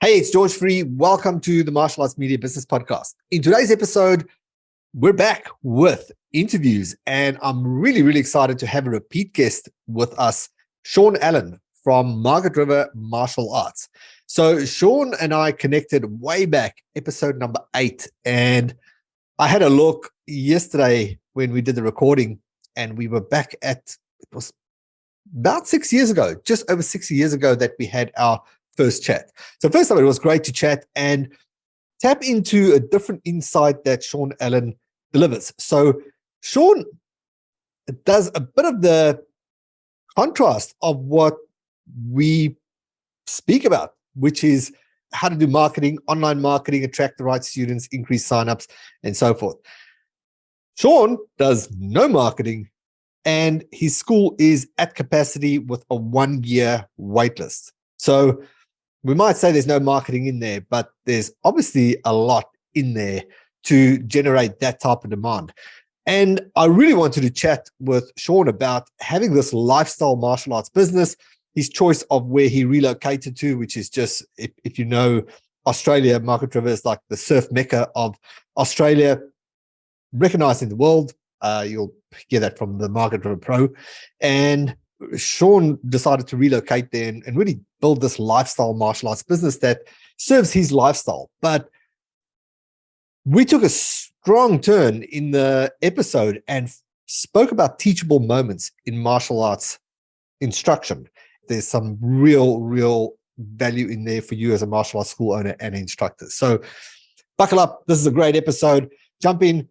Hey, it's George Fourie. Welcome to the Martial Arts Media Business Podcast. In today's episode, we're back with interviews, and I'm really excited to have a repeat guest with us, Sean Allen from Margaret River Martial Arts. So Sean and I connected way back, episode number 8, and I had a look yesterday when we did the recording, and we were back at, it was about 6 years ago, just over 6 years ago that we had our first chat. So first of all, it was great to chat and tap into a different insight that Sean Allen delivers. So Sean does a bit of the contrast of what we speak about, which is how to do marketing, online marketing, attract the right students, increase signups, and so forth. Sean does no marketing, and his school is at capacity with a 1-year waitlist. So we might say there's no marketing in there, but there's obviously a lot in there to generate that type of demand. And I really wanted to chat with Sean about having this lifestyle martial arts business, his choice of where he relocated to, which is just, if you know Australia, Margaret River is like the surf mecca of Australia, recognized in the world. You'll hear that from the Margaret River Pro. And Sean decided to relocate there and really build this lifestyle martial arts business that serves his lifestyle. But we took a strong turn in the episode and spoke about teachable moments in martial arts instruction. There's some real value in there for you as a martial arts school owner and instructor. So buckle up. This is a great episode. Jump in.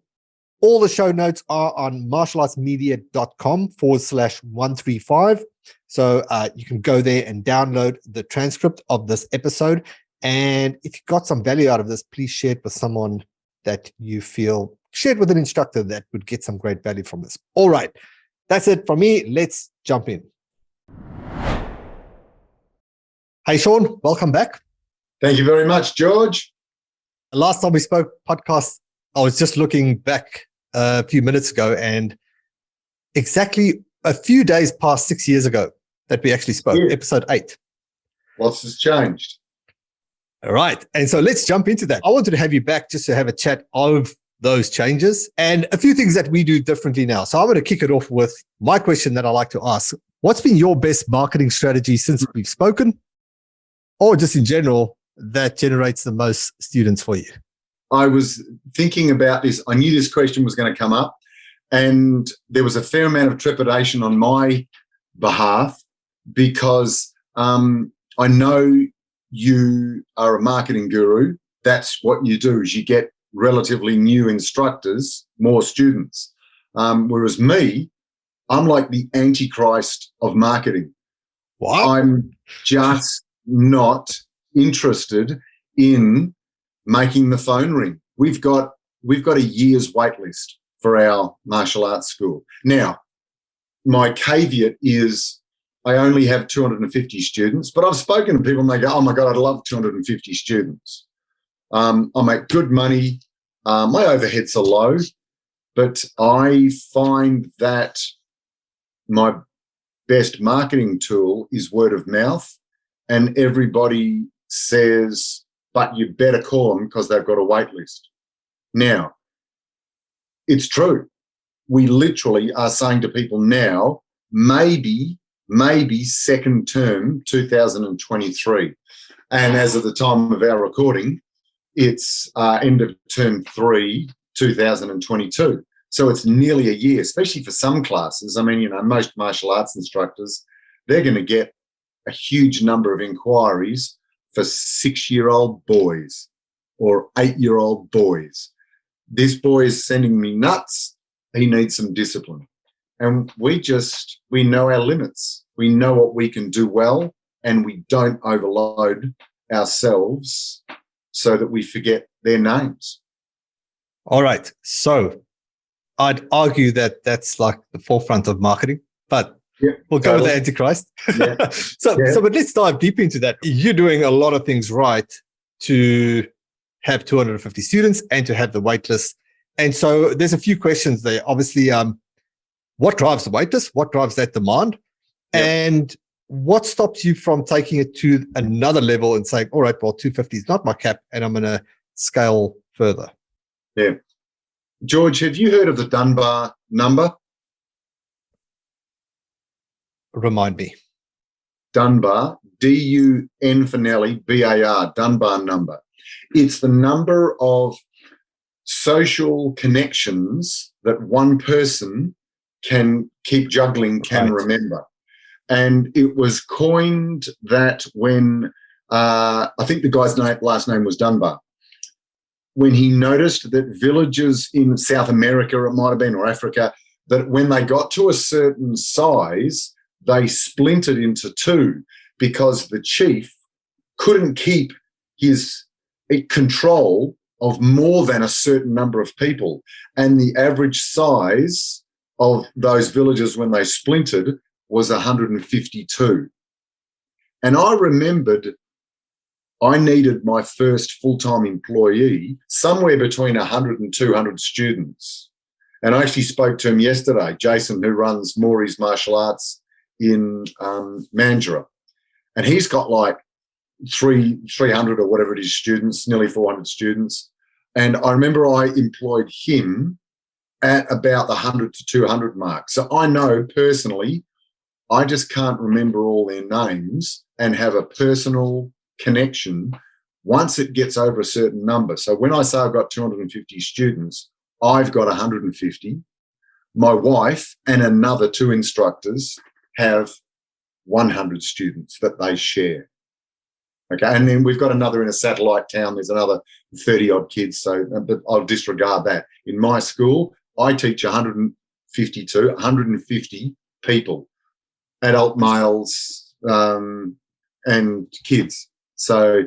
All the show notes are on martialartsmedia.com/135. So you can go there and download the transcript of this episode. And if you got some value out of this, please share it with someone that you feel, share it with an instructor that would get some great value from this. All right, that's it from me. Let's jump in. Hey, Sean, welcome back. Thank you very much, George. Last time we spoke podcast, I was just looking back a few minutes ago, and exactly a few days past 6 years ago that we actually spoke, episode 8. Lots has changed. All right. And so let's jump into that. I wanted to have you back just to have a chat of those changes and a few things that we do differently now. So I'm going to kick it off with my question that I like to ask. What's been your best marketing strategy since we've spoken, or just in general, that generates the most students for you? I was thinking about this. I knew this question was going to come up, and there was a fair amount of trepidation on my behalf because I know you are a marketing guru. That's what you do, is you get relatively new instructors, more students. Whereas me, I'm like the Antichrist of marketing. What? I'm just not interested in making the phone ring. We've got a year's wait list for our martial arts school. Now, my caveat is I only have 250 students, but I've spoken to people and they go, oh my God, I'd love 250 students. I make good money. My overheads are low, but I find that my best marketing tool is word of mouth, and everybody says, but you better call them because they've got a wait list. Now, it's true. We literally are saying to people now, maybe second term 2023. And as of the time of our recording, it's end of term 3, 2022. So it's nearly a year, especially for some classes. I mean, most martial arts instructors, they're going to get a huge number of inquiries for 6-year-old boys or 8-year-old boys. This boy is sending me nuts. He needs some discipline. And we know our limits. We know what we can do well, and we don't overload ourselves so that we forget their names. All right. So I'd argue that that's like the forefront of marketing, but we'll go with the Antichrist. Yeah. But let's dive deep into that. You're doing a lot of things right to have 250 students and to have the waitlist. And so there's a few questions there. Obviously, what drives the waitlist? What drives that demand? Yeah. And what stops you from taking it to another level and saying, all right, well, 250 is not my cap and I'm going to scale further? Yeah. George, have you heard of the Dunbar Number? Remind me. Dunbar, D-U-N for Nelly, B-A-R, Dunbar Number. It's the number of social connections that one person can keep juggling, can remember. And it was coined that when, I think the guy's last name was Dunbar, when he noticed that villages in South America, it might have been, or Africa, that when they got to a certain size, they splintered into two because the chief couldn't keep his control of more than a certain number of people. And the average size of those villages when they splintered was 152. And I remembered I needed my first full-time employee somewhere between 100 and 200 students. And I actually spoke to him yesterday, Jason, who runs Maurie's Martial Arts in Mandurah. And he's got like 300 or whatever it is students, nearly 400 students. And I remember I employed him at about the 100 to 200 mark. So I know personally, I just can't remember all their names and have a personal connection once it gets over a certain number. So when I say I've got 250 students, I've got 150. My wife and another 2 instructors have 100 students that they share. Okay, and then we've got another in a satellite town. There's another 30-odd kids, so but I'll disregard that. In my school, I teach 150 people, adult males and kids. So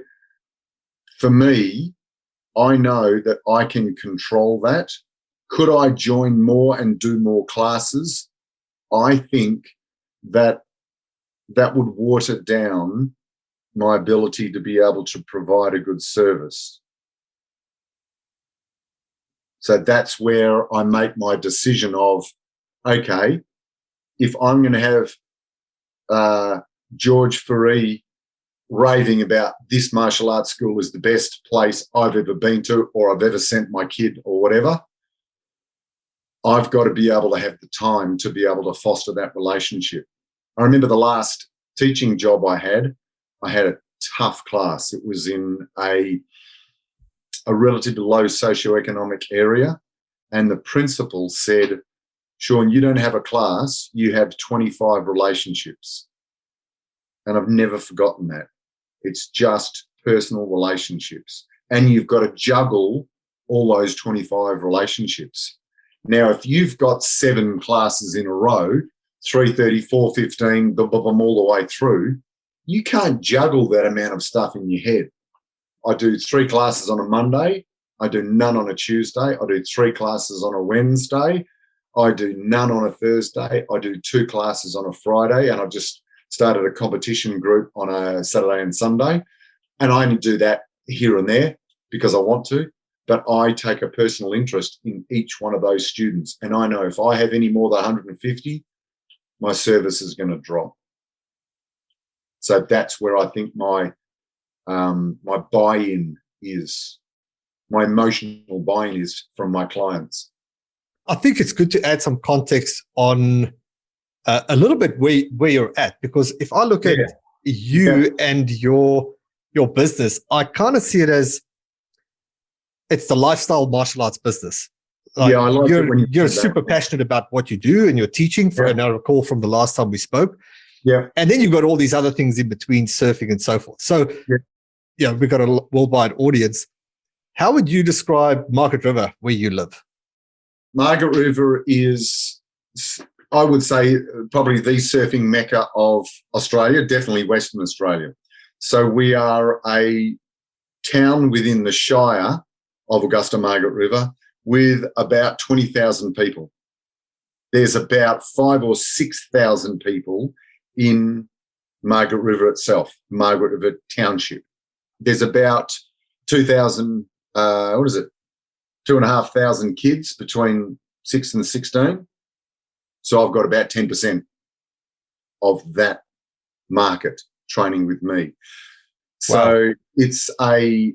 for me, I know that I can control that. Could I join more and do more classes? I think that would water down my ability to be able to provide a good service. So that's where I make my decision of, okay, if I'm going to have George Fourie raving about this martial arts school is the best place I've ever been to or I've ever sent my kid or whatever, I've got to be able to have the time to be able to foster that relationship. I remember the last teaching job I had a tough class. It was in a relatively low socioeconomic area, and the principal said, Sean, you don't have a class, you have 25 relationships. And I've never forgotten that. It's just personal relationships. And you've got to juggle all those 25 relationships. Now, if you've got 7 classes in a row, 3:30, 4:15, all the way through, you can't juggle that amount of stuff in your head. I do 3 classes on a Monday. I do none on a Tuesday. I do 3 classes on a Wednesday. I do none on a Thursday. I do 2 classes on a Friday. And I just started a competition group on a Saturday and Sunday. And I only do that here and there because I want to. But I take a personal interest in each one of those students. And I know if I have any more than 150, my service is going to drop. So that's where I think my buy-in is, my emotional buy-in is from my clients. I think it's good to add some context on a little bit where you're at, because if I look at you and your business, I kind of see it as it's the lifestyle martial arts business. Like, I like you're super passionate about what you do and you're teaching. And I recall from the last time we spoke. Yeah. And then you've got all these other things in between, surfing and so forth. So, we've got a worldwide audience. How would you describe Margaret River, where you live? Margaret River is, I would say, probably the surfing mecca of Australia, definitely Western Australia. So we are a town within the Shire of Augusta Margaret River with about 20,000 people. There's about 5,000 or 6,000 people in Margaret River itself, Margaret River Township. There's about 2,500 kids between 6 and 16. So I've got about 10% of that market training with me. So it's a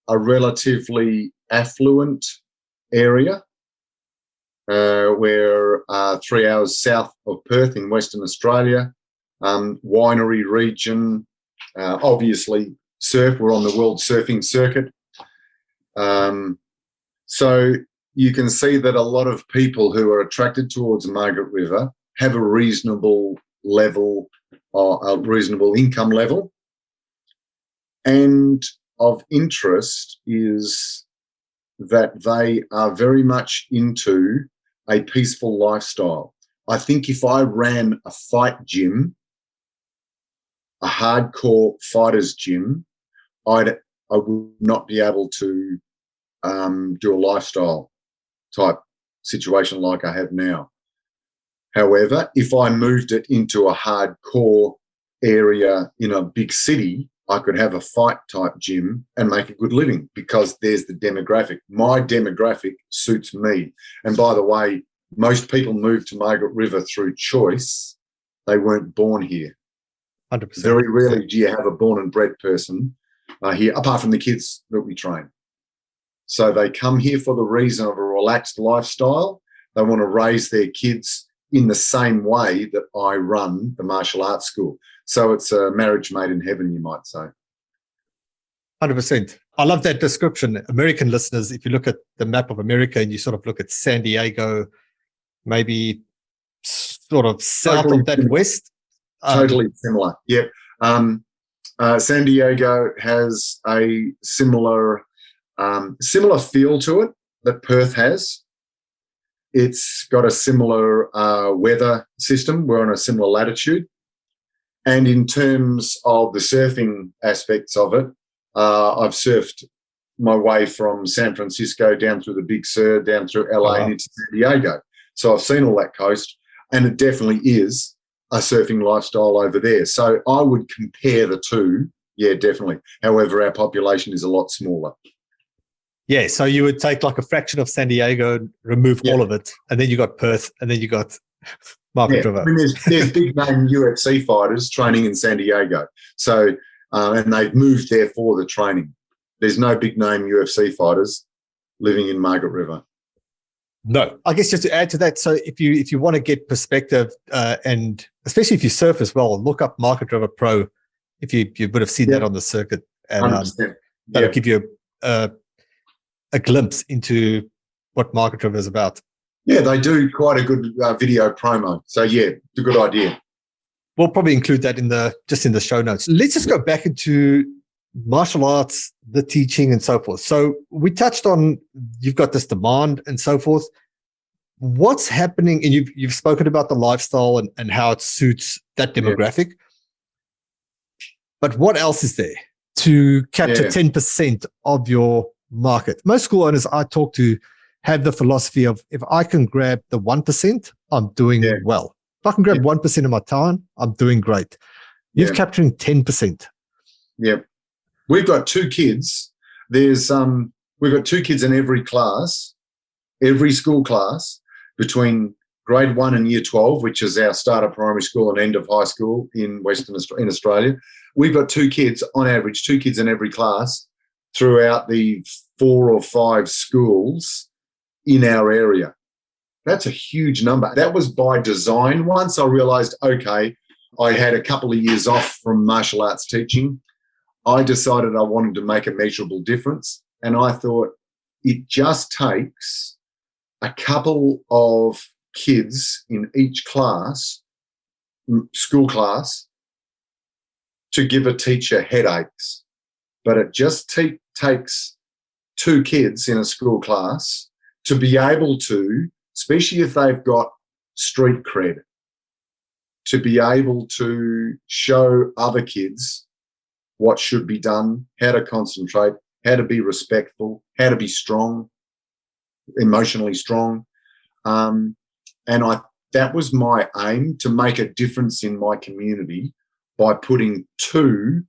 relatively affluent area. We're 3 hours south of Perth in Western Australia, winery region, obviously surf. We're on the world surfing circuit. So you can see that a lot of people who are attracted towards Margaret River have a reasonable level, or a reasonable income level. And of interest is that they are very much into a peaceful lifestyle. I think if I ran a fight gym, a hardcore fighters gym, I would not be able to do a lifestyle type situation like I have now. However, if I moved it into a hardcore area in a big city, I could have a fight type gym and make a good living, because there's the demographic. My demographic suits me. And by the way, most people move to Margaret River through choice. They weren't born here. 100%. Very rarely do you have a born and bred person here, apart from the kids that we train. So they come here for the reason of a relaxed lifestyle. They want to raise their kids in the same way that I run the martial arts school. So it's a marriage made in heaven, you might say. 100%. I love that description. American listeners, if you look at the map of America and you sort of look at San Diego, maybe sort of south of that west. Totally similar. Yep. San Diego has a similar feel to it that Perth has. It's got a similar weather system. We're on a similar latitude. And in terms of the surfing aspects of it, I've surfed my way from San Francisco down through the Big Sur, down through LA and into San Diego. So I've seen all that coast, and it definitely is a surfing lifestyle over there. So I would compare the two. Yeah, definitely. However, our population is a lot smaller. Yeah, so you would take like a fraction of San Diego, remove all of it, and then you got Perth, and then you got Margaret River. I mean, there's big name UFC fighters training in San Diego. So, and they've moved there for the training. There's no big name UFC fighters living in Margaret River. No, I guess just to add to that, so if you want to get perspective, and especially if you surf as well, look up Margaret River Pro. If you would have seen that on the circuit, and that'll give you a glimpse into what Margaret River is about. Yeah, they do quite a good video promo. So yeah, it's a good idea. We'll probably include that in the show notes. Let's just go back into martial arts, the teaching, and so forth. So we touched on you've got this demand and so forth. What's happening? And you've spoken about the lifestyle and how it suits that demographic. Yeah. But what else is there to capture 10% of your market? Most school owners I talk to have the philosophy of, if I can grab the 1%, I'm doing well. If I can grab 1% of my time, I'm doing great. You're capturing 10%. Yeah. We've got 2 kids. We've got 2 kids in every class, every school class, between grade 1 and year 12, which is our start of primary school and end of high school in Australia. We've got 2 kids, on average, 2 kids in every class throughout the 4 or 5 schools in our area. That's a huge number. That was by design. Once I realised, okay, I had a couple of years off from martial arts teaching, I decided I wanted to make a measurable difference. And I thought it just takes a couple of kids in each class, school class, to give a teacher headaches. But it just takes 2 kids in a school class to be able to, especially if they've got street cred, to be able to show other kids what should be done, how to concentrate, how to be respectful, how to be strong, emotionally strong. That was my aim, to make a difference in my community by putting 2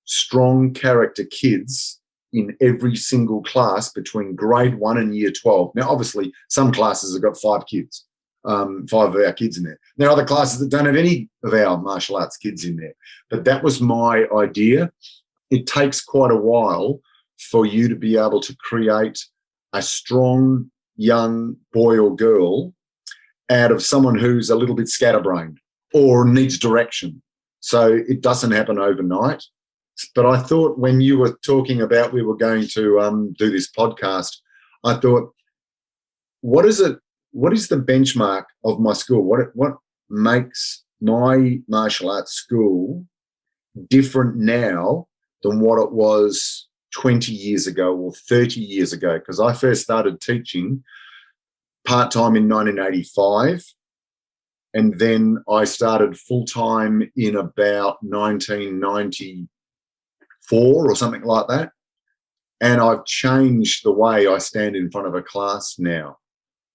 strong character kids in every single class between grade 1 and year 12. Now, obviously, some classes have got 5 kids, 5 of our kids in there. There are other classes that don't have any of our martial arts kids in there. But that was my idea. It takes quite a while for you to be able to create a strong young boy or girl out of someone who's a little bit scatterbrained or needs direction. So it doesn't happen overnight. But I thought when you were talking about we were going to do this podcast, I thought, what is the benchmark of my school? What makes my martial arts school different now than what it was 20 years ago or 30 years ago? Because I first started teaching part-time in 1985, and then I started full-time in about 1994 or something like that. And I've changed the way I stand in front of a class now.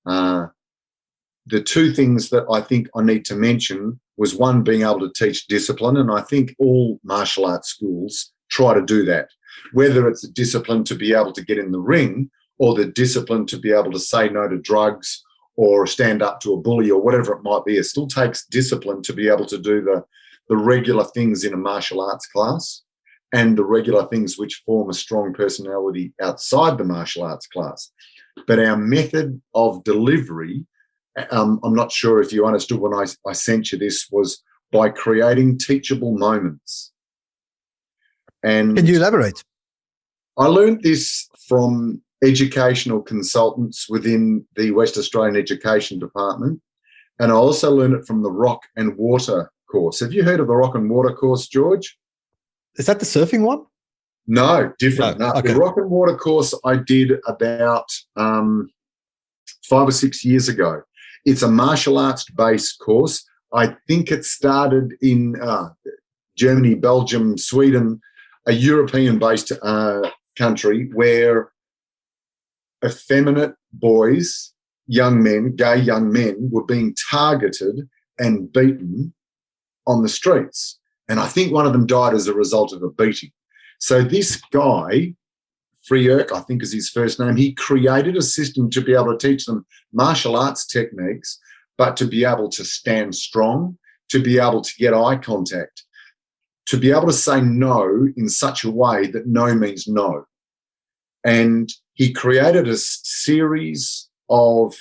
The two things that I think I need to mention was, one, being able to teach discipline, and I think all martial arts schools try to do that, whether it's a discipline to be able to get in the ring or the discipline to be able to say no to drugs or stand up to a bully or whatever it might be. It still takes discipline to be able to do the regular things in a martial arts class and the regular things which form a strong personality outside the martial arts class. But our method of delivery, I'm not sure if you understood when I sent you this, was by creating teachable moments. And can you elaborate? I learned this from educational consultants within the West Australian Education Department, and I also learned it from the Rock and Water course. Have you heard of the Rock and Water course, George? Is that the surfing one? No, different. No. Okay. The Rock and Water course I did about 5 or 6 years ago. It's a martial arts-based course. I think it started in Germany, Belgium, Sweden, a European-based country where effeminate boys, young men, gay young men, were being targeted and beaten on the streets. And I think one of them died as a result of a beating. So this guy, Fourie, I think is his first name, he created a system to be able to teach them martial arts techniques, but to be able to stand strong, to be able to get eye contact, to be able to say no in such a way that no means no. And he created a series of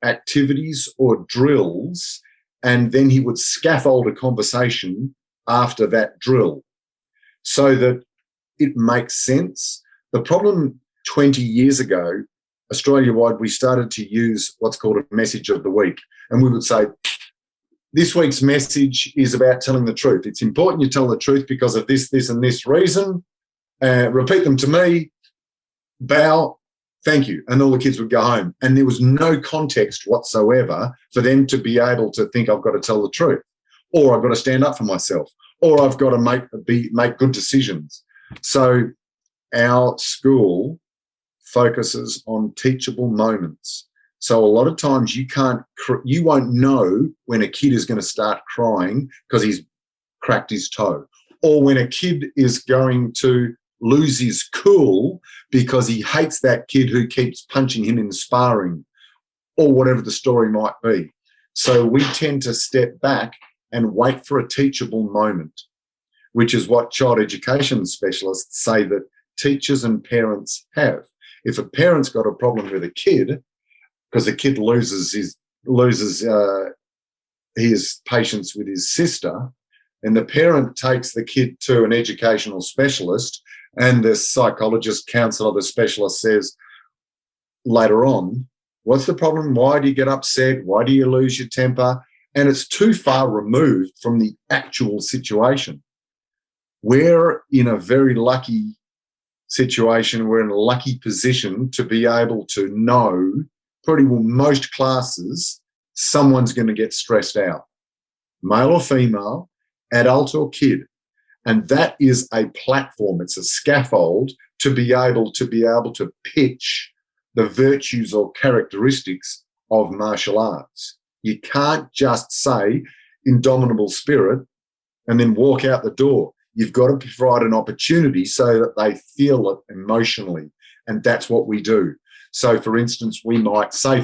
activities or drills, and then he would scaffold a conversation after that drill so that it makes sense. The problem 20 years ago, Australia-wide, we started to use what's called a message of the week. And we would say, this week's message is about telling the truth. It's important you tell the truth because of this, this, and this reason. Repeat them to me, bow, thank you. And all the kids would go home. And there was no context whatsoever for them to be able to think, I've got to tell the truth, or I've got to stand up for myself, or I've got to make good decisions. So our school focuses on teachable moments. So a lot of times you won't know when a kid is going to start crying because he's cracked his toe, or when a kid is going to lose his cool because he hates that kid who keeps punching him in sparring, or whatever the story might be. So we tend to step back and wait for a teachable moment, which is what child education specialists say that teachers and parents have. If a parent's got a problem with a kid because the kid loses his patience with his sister, and the parent takes the kid to an educational specialist, and the psychologist, counsellor, the specialist says later on, what's the problem? Why do you get upset? Why do you lose your temper? And it's too far removed from the actual situation. We're in a very lucky situation. We're in a lucky position to be able to know pretty well most classes someone's going to get stressed out, male or female, adult or kid. And that is a platform. It's a scaffold to be able to pitch the virtues or characteristics of martial arts. You can't just say indomitable spirit and then walk out the door. You've got to provide an opportunity so that they feel it emotionally. And that's what we do. So, for instance, we might say,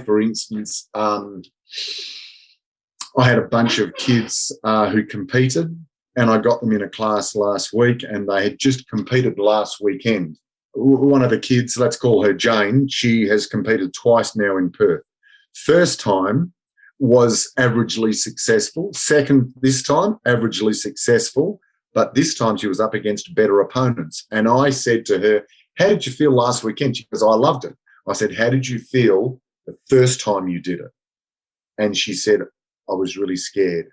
I had a bunch of kids who competed, and I got them in a class last week, and they had just competed last weekend. One of the kids, let's call her Jane, she has competed twice now in Perth. First time was averagely successful. Second, this time, averagely successful. But this time she was up against better opponents. And I said to her, how did you feel last weekend? She goes, I loved it. I said, how did you feel the first time you did it? And she said, I was really scared.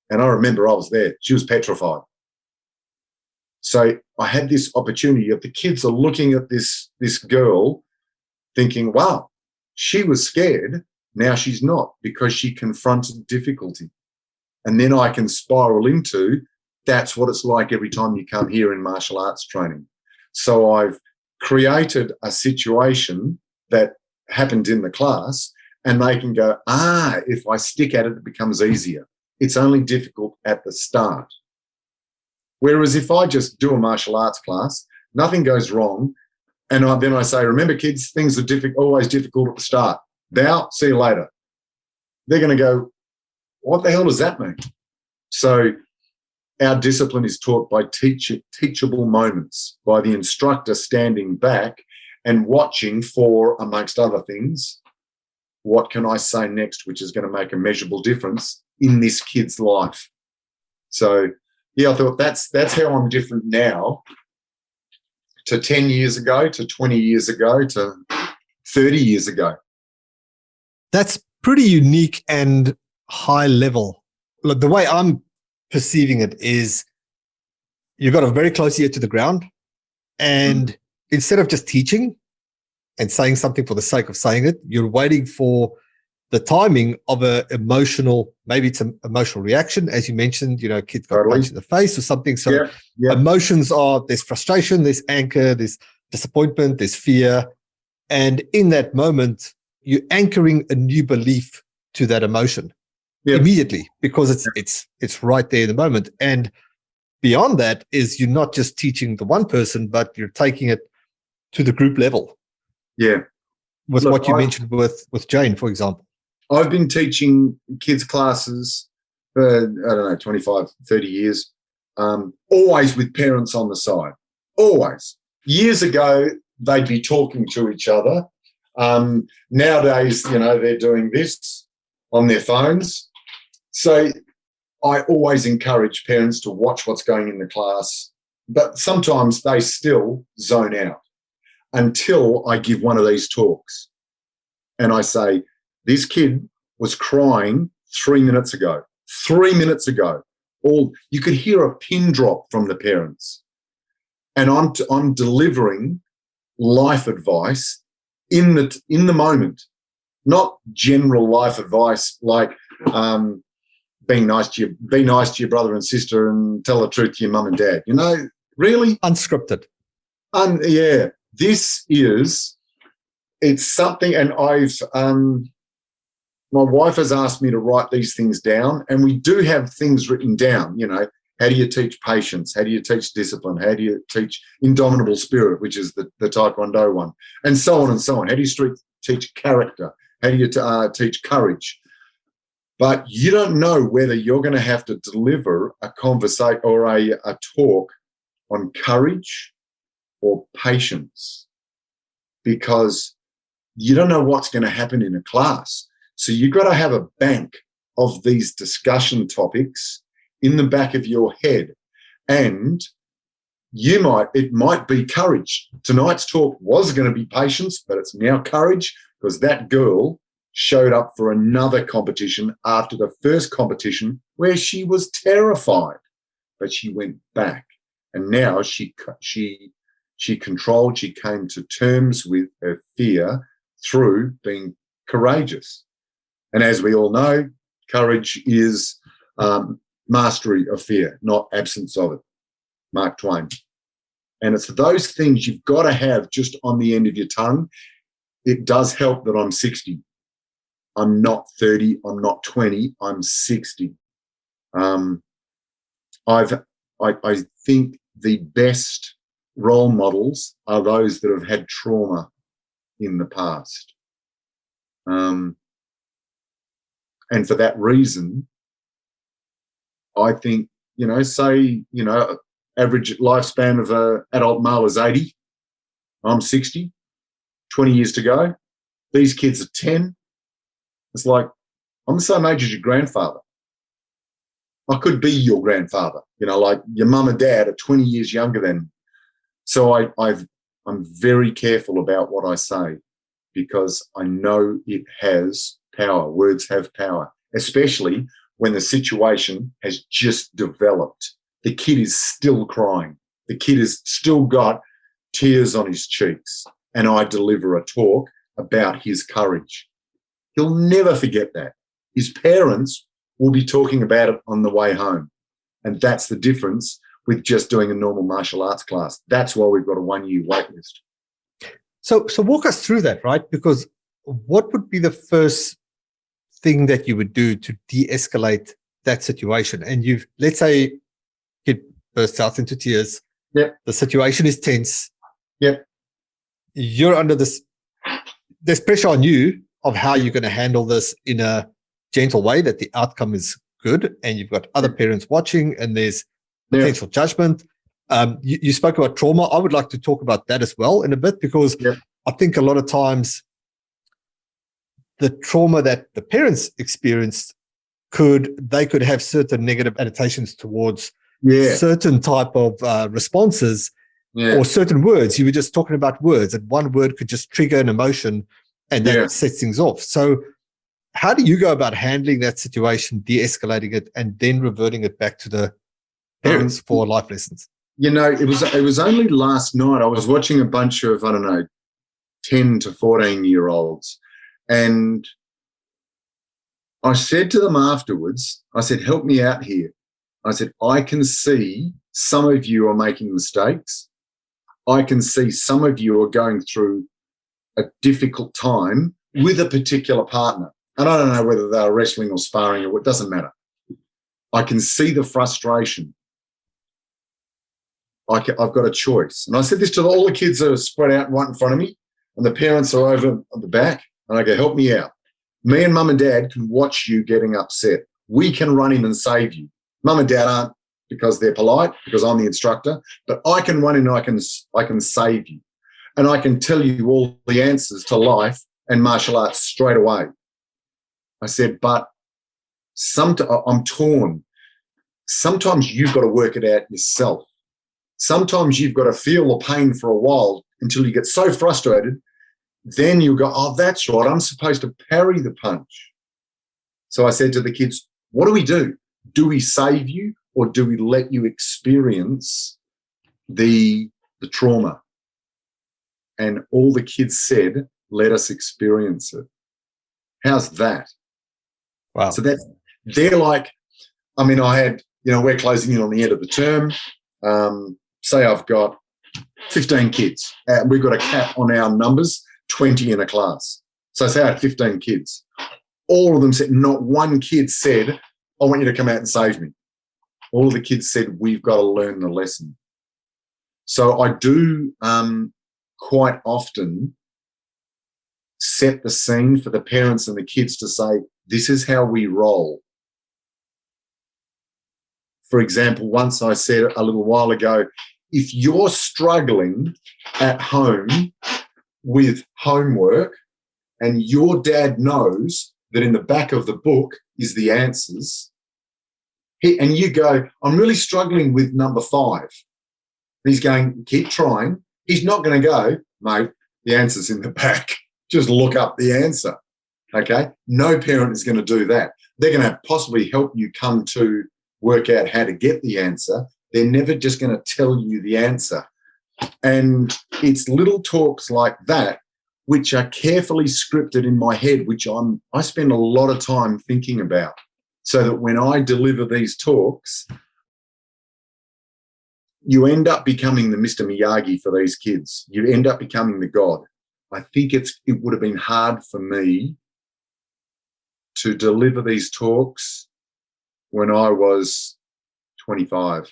And I remember I was there. She was petrified. So I had this opportunity of the kids are looking at this girl thinking, wow, she was scared. Now she's not, because she confronted difficulty. And then I can spiral into, that's what it's like every time you come here in martial arts training. So I've created a situation that happened in the class, and they can go, if I stick at it, it becomes easier. It's only difficult at the start. Whereas if I just do a martial arts class, nothing goes wrong, and then I say, remember kids, things are always difficult at the start. Bow, see you later. They're going to go, what the hell does that mean? So our discipline is taught by teachable moments, by the instructor standing back and watching for, amongst other things, what can I say next which is going to make a measurable difference in this kid's life. So, yeah, I thought that's how I'm different now to 10 years ago, to 20 years ago, to 30 years ago. That's pretty unique and high level. Look, the way I'm perceiving it is you've got a very close ear to the ground, and instead of just teaching and saying something for the sake of saying it, you're waiting for the timing of maybe it's an emotional reaction. As you mentioned, kids got punched in the face or something. So emotions are, there's frustration, there's anger, there's disappointment, there's fear. And in that moment, you're anchoring a new belief to that emotion immediately, because it's right there in the moment. And beyond that is you're not just teaching the one person, but you're taking it to the group level. Yeah. With what you mentioned with Jane, for example. I've been teaching kids classes for, 25, 30 years, always with parents on the side, always. Years ago, they'd be talking to each other. Nowadays, they're doing this on their phones. So I always encourage parents to watch what's going in the class, but sometimes they still zone out until I give one of these talks. And I say, this kid was crying 3 minutes ago. 3 minutes ago. You could hear a pin drop from the parents. And I'm delivering life advice in the moment, not general life advice like be nice to your brother and sister and tell the truth to your mum and dad. Really unscripted. Yeah, it's something, and my wife has asked me to write these things down, and we do have things written down. How do you teach patience? How do you teach discipline? How do you teach indomitable spirit, which is the Taekwondo one, and so on and so on? How do you teach character? How do you teach courage? But you don't know whether you're going to have to deliver a conversation or a talk on courage or patience, because you don't know what's going to happen in a class. So you've got to have a bank of these discussion topics in the back of your head. And it might be courage. Tonight's talk was going to be patience, but it's now courage, because that girl showed up for another competition after the first competition where she was terrified, but she went back. And now she controlled, she came to terms with her fear through being courageous. And as we all know, courage is mastery of fear, not absence of it. Mark Twain. And it's those things you've got to have just on the end of your tongue. It does help that I'm 60. I'm not 30, I'm not 20, I'm 60. I think the best role models are those that have had trauma in the past. And for that reason, I think, say, average lifespan of an adult male is 80. I'm 60, 20 years to go. These kids are 10. It's like, I'm the same age as your grandfather. I could be your grandfather, like your mum and dad are 20 years younger than me. So I'm very careful about what I say because I know it has power. Words have power, especially when the situation has just developed. The kid is still crying. The kid has still got tears on his cheeks, and I deliver a talk about his courage. He'll never forget that. His parents will be talking about it on the way home, and that's the difference with just doing a normal martial arts class. That's why we've got a 1-year wait list. So walk us through that, right? Because what would be the first thing that you would do to de-escalate that situation? And let's say kid bursts out into tears. Yep. The situation is tense. Yep. You're under there's pressure on you of how you're going to handle this in a gentle way that the outcome is good. And you've got other parents watching and there's potential judgment. You spoke about trauma. I would like to talk about that as well in a bit because I think a lot of times the trauma that the parents experienced could have certain negative adaptations towards certain type of responses or certain words. You were just talking about words, and one word could just trigger an emotion and that sets things off. So how do you go about handling that situation, de-escalating it, and then reverting it back to the parents for life lessons? It was only last night I was watching a bunch of, 10 to 14-year-olds, and I said to them afterwards, I said, help me out here. I said, I can see some of you are making mistakes. I can see some of you are going through a difficult time with a particular partner. And I don't know whether they're wrestling or sparring or it doesn't matter. I can see the frustration. I've got a choice. And I said this to all the kids that are spread out right in front of me, and the parents are over at the back, and I go, help me out. Me and mum and dad can watch you getting upset. We can run in and save you. Mum and dad aren't because they're polite, because I'm the instructor, but I can run in and I can save you. And I can tell you all the answers to life and martial arts straight away. I said, but I'm torn. Sometimes you've got to work it out yourself. Sometimes you've got to feel the pain for a while until you get so frustrated. Then you go, oh, that's right, I'm supposed to parry the punch. So I said to the kids, what do we do? Do we save you or do we let you experience the trauma? And all the kids said, let us experience it. How's that? Wow. So they're like, I had, we're closing in on the end of the term. Say I've got 15 kids. We've got a cap on our numbers, 20 in a class. So say I had 15 kids. All of them said, not one kid said, I want you to come out and save me. All of the kids said, we've got to learn the lesson. So I do quite often set the scene for the parents and the kids to say, this is how we roll. For example, once I said a little while ago, if you're struggling at home with homework and your dad knows that in the back of the book is the answers, and you go, I'm really struggling with number 5. And he's going, keep trying. He's not going to go, mate, the answer's in the back. Just look up the answer, okay? No parent is going to do that. They're going to possibly help you come to work out how to get the answer. They're never just going to tell you the answer. And it's little talks like that which are carefully scripted in my head, which I spend a lot of time thinking about, so that when I deliver these talks, you end up becoming the Mr. Miyagi for these kids. You end up becoming the God. I think it would have been hard for me to deliver these talks when I was 25.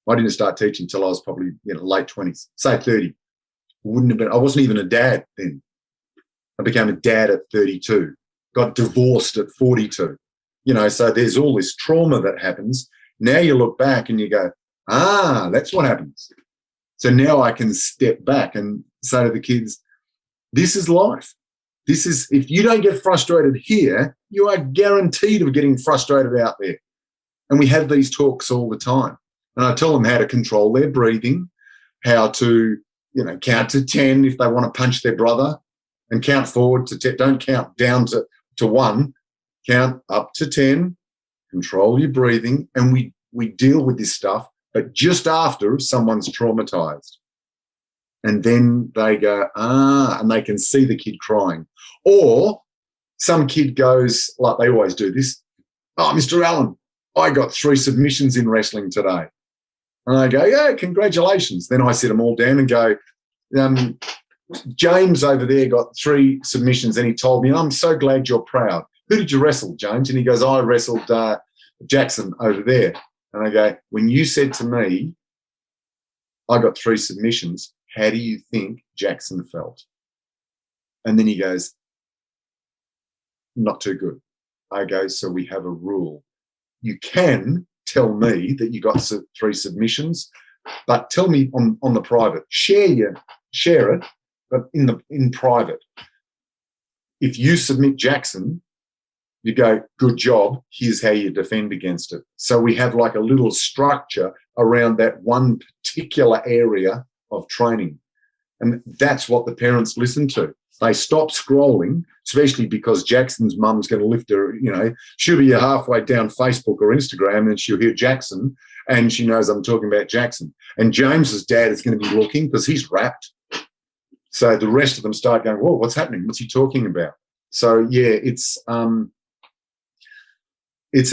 I didn't start teaching until I was probably late 20s, say 30. Wouldn't have been. I wasn't even a dad then. I became a dad at 32. got divorced at 42. So there's all this trauma that happens. Now you look back and you go, that's what happens. So now I can step back and say to the kids, this is life. If you don't get frustrated here, you are guaranteed of getting frustrated out there. And we have these talks all the time. And I tell them how to control their breathing, how to, count to 10 if they want to punch their brother, and count forward to 10. Don't count down to 1. Count up to 10. Control your breathing. And we deal with this stuff, but just after someone's traumatized. And then they go, and they can see the kid crying. Or some kid goes, like they always do this, Mr. Allen, I got 3 submissions in wrestling today. And I go, yeah, congratulations. Then I sit them all down and go, James over there got 3 submissions and he told me, I'm so glad you're proud. Who did you wrestle, James? And he goes, I wrestled Jackson over there. And I go, when you said to me, I got 3 submissions, how do you think Jackson felt? And then he goes, not too good. I go, so we have a rule. You can tell me that you got 3 submissions, but tell me on the private. Share it, but in private. If you submit Jackson, you go, good job, here's how you defend against it. So we have like a little structure around that one particular area of training. And that's what the parents listen to. They stop scrolling, especially because Jackson's mum's going to lift her, she'll be halfway down Facebook or Instagram and she'll hear Jackson and she knows I'm talking about Jackson. And James's dad is going to be looking because he's wrapped. So the rest of them start going, whoa, what's happening? What's he talking about? So, yeah, it's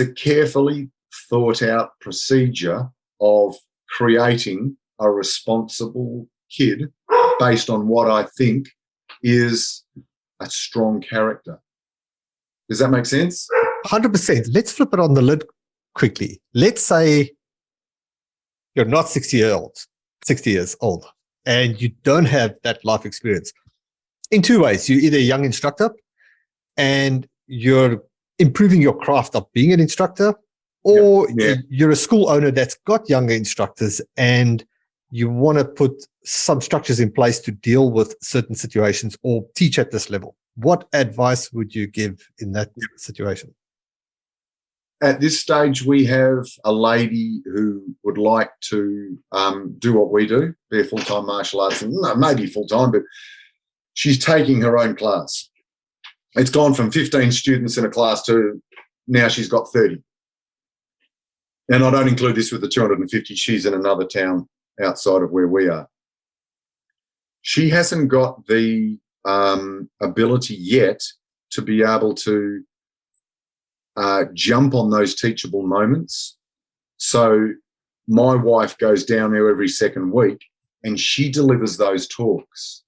a carefully thought out procedure of creating a responsible kid based on what I think is a strong character. Does that make sense? 100%. Let's flip it on the lid quickly. Let's say you're not 60 years old, and you don't have that life experience. In 2 ways. You're either a young instructor and you're improving your craft of being an instructor, or you're a school owner that's got younger instructors and you want to put some structures in place to deal with certain situations or teach at this level. What advice would you give in that situation? At this stage, we have a lady who would like to do what we do, be a full-time martial arts, and maybe full-time, but she's taking her own class. It's gone from 15 students in a class to now she's got 30. And I don't include this with the 250. She's in another town outside of where we are. She hasn't got the ability yet to be able to jump on those teachable moments. So my wife goes down there every second week and she delivers those talks.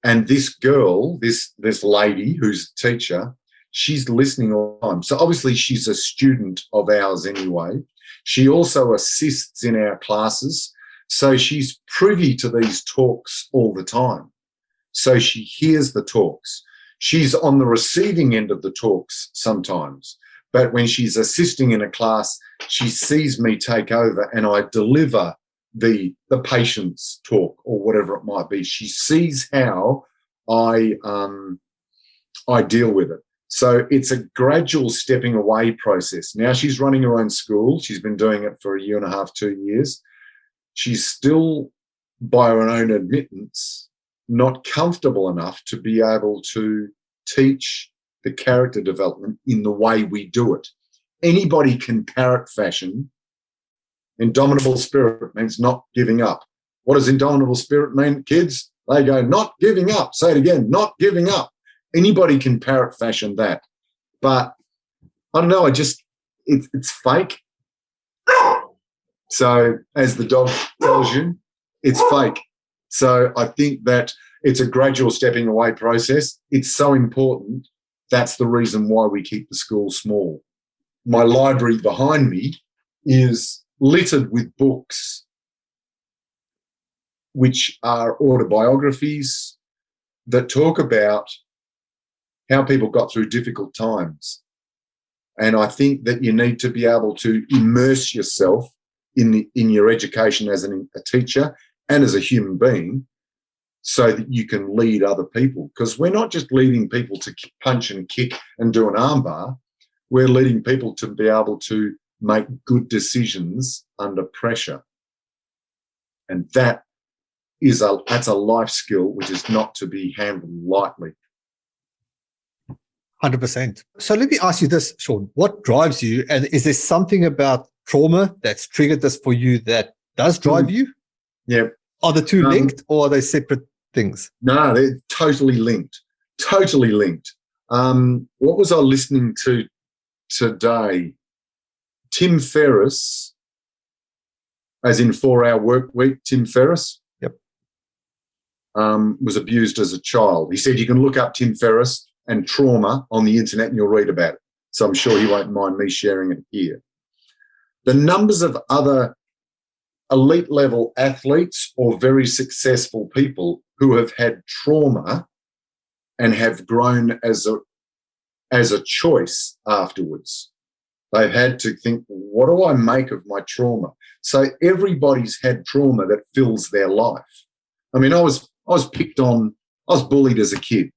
And this girl, this lady who's a teacher, she's listening all the time. So obviously she's a student of ours anyway. She also assists in our classes. So she's privy to these talks all the time. So she hears the talks. She's on the receiving end of the talks sometimes. But when she's assisting in a class, she sees me take over and I deliver the patient's talk or whatever it might be. She sees how I deal with it. So it's a gradual stepping away process. Now she's running her own school. She's been doing it for 1.5 years, 2 years. She's still, by her own admittance, not comfortable enough to be able to teach the character development in the way we do it. Anybody can parrot fashion. Indomitable spirit means not giving up. What does indomitable spirit mean, kids? They go, not giving up. Say it again, not giving up. Anybody can parrot fashion that. But I don't know, it's fake. So as the dog tells you, it's fake. So I think that it's a gradual stepping away process. It's so important. That's the reason why we keep the school small. My library behind me is littered with books which are autobiographies that talk about how people got through difficult times. And I think that you need to be able to immerse yourself in your education as a teacher and as a human being so that you can lead other people. Because we're not just leading people to punch and kick and do an armbar. We're leading people to be able to make good decisions under pressure. And that's a life skill which is not to be handled lightly. 100%. So let me ask you this, Sean. What drives you? And is there something about trauma that's triggered this for you that does drive you? Yeah. Are the two linked or are they separate things? No, they're totally linked. Totally linked. What was I listening to today? Tim Ferriss, as in 4-Hour Work Week, Tim Ferriss. Yep. Was abused as a child. He said you can look up Tim Ferriss and trauma on the internet and you'll read about it. So I'm sure he won't mind me sharing it here. The numbers of other elite level athletes or very successful people who have had trauma and have grown as a choice afterwards. They've had to think, what do I make of my trauma? So everybody's had trauma that fills their life. I mean, I was bullied as a kid.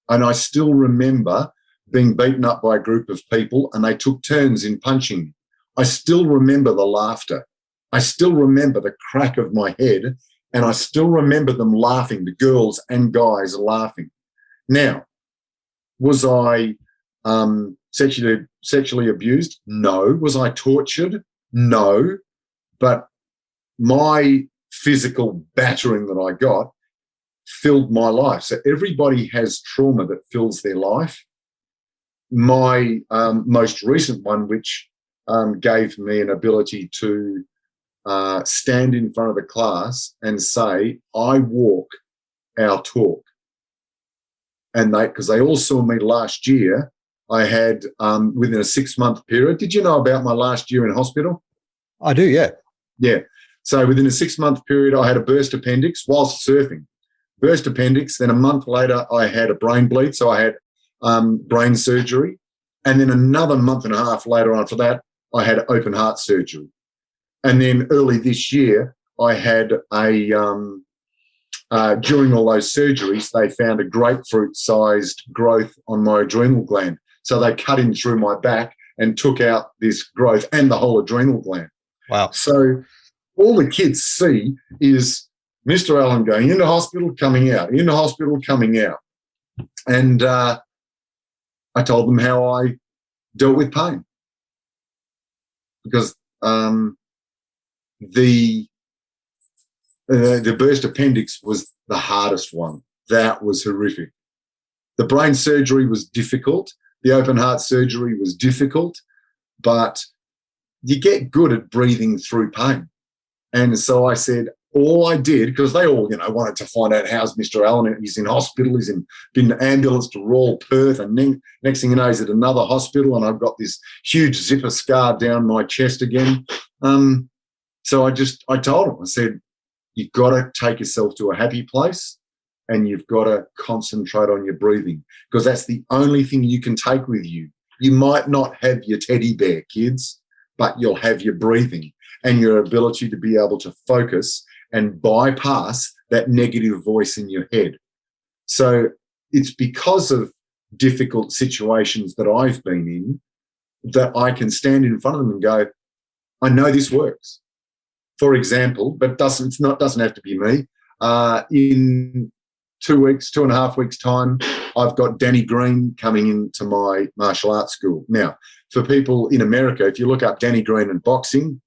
And I still remember being beaten up by a group of people and they took turns in punching me. I still remember the laughter. I still remember the crack of my head and I still remember them laughing, the girls and guys laughing. Now, was I sexually abused? No. Was I tortured? No. But my physical battering that I got filled my life. So everybody has trauma that fills their life. My most recent one, which gave me an ability to stand in front of the class and say, I walk our talk. And because they all saw me last year, I had within a 6-month period. Did you know about my last year in hospital? I do, yeah. Yeah. So within a 6-month period, I had a burst appendix whilst surfing. Burst appendix. Then a month later, I had a brain bleed. So I had brain surgery. And then another month and a half later on for that, I had open heart surgery. And then early this year, I had during all those surgeries, they found a grapefruit-sized growth on my adrenal gland. So they cut in through my back and took out this growth and the whole adrenal gland. Wow. So all the kids see is Mr. Allen going into hospital, coming out, into hospital, coming out. And I told them how I dealt with pain. Because the burst appendix was the hardest one. That was horrific. The brain surgery was difficult. The open heart surgery was difficult. But you get good at breathing through pain. And so I said, all I did, because they all, wanted to find out how's Mr. Allen. He's in hospital. He's been ambulanced to Royal Perth. And then next thing you know, he's at another hospital. And I've got this huge zipper scar down my chest again. So I told him, I said, you've got to take yourself to a happy place and you've got to concentrate on your breathing because that's the only thing you can take with you. You might not have your teddy bear, kids, but you'll have your breathing and your ability to be able to focus and bypass that negative voice in your head. So it's because of difficult situations that I've been in that I can stand in front of them and go, I know this works. For example, but it doesn't have to be me. In 2.5 weeks' time, I've got Danny Green coming into my martial arts school. Now, for people in America, if you look up Danny Green in boxing,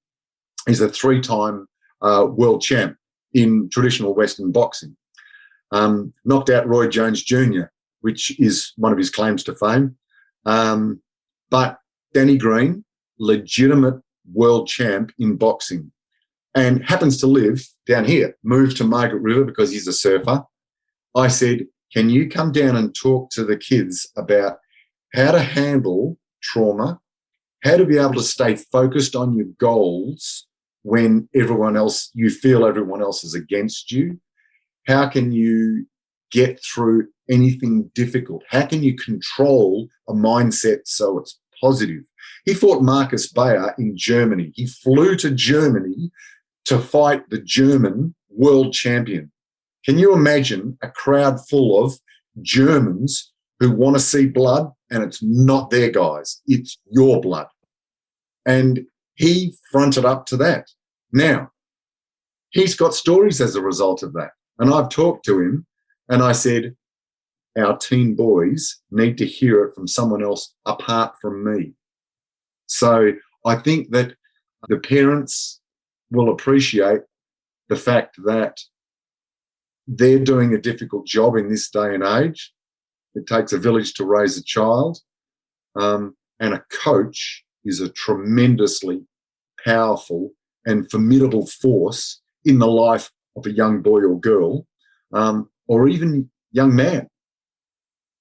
he's a 3-time world champ in traditional Western boxing. Knocked out Roy Jones Jr., which is one of his claims to fame. But Danny Green, legitimate world champ in boxing, and happens to live down here, moved to Margaret River because he's a surfer. I said, can you come down and talk to the kids about how to handle trauma, how to be able to stay focused on your goals when you feel everyone else is against you? How can you get through anything difficult? How can you control a mindset so it's positive? He fought Marcus Bayer in Germany. He flew to Germany to fight the German world champion. Can you imagine a crowd full of Germans who want to see blood, and it's not their guys, it's your blood? And he fronted up to that. Now, he's got stories as a result of that. And I've talked to him and I said, our teen boys need to hear it from someone else apart from me. So I think that the parents will appreciate the fact that they're doing a difficult job in this day and age. It takes a village to raise a child. And a coach is a tremendously powerful and formidable force in the life of a young boy or girl, or even young man.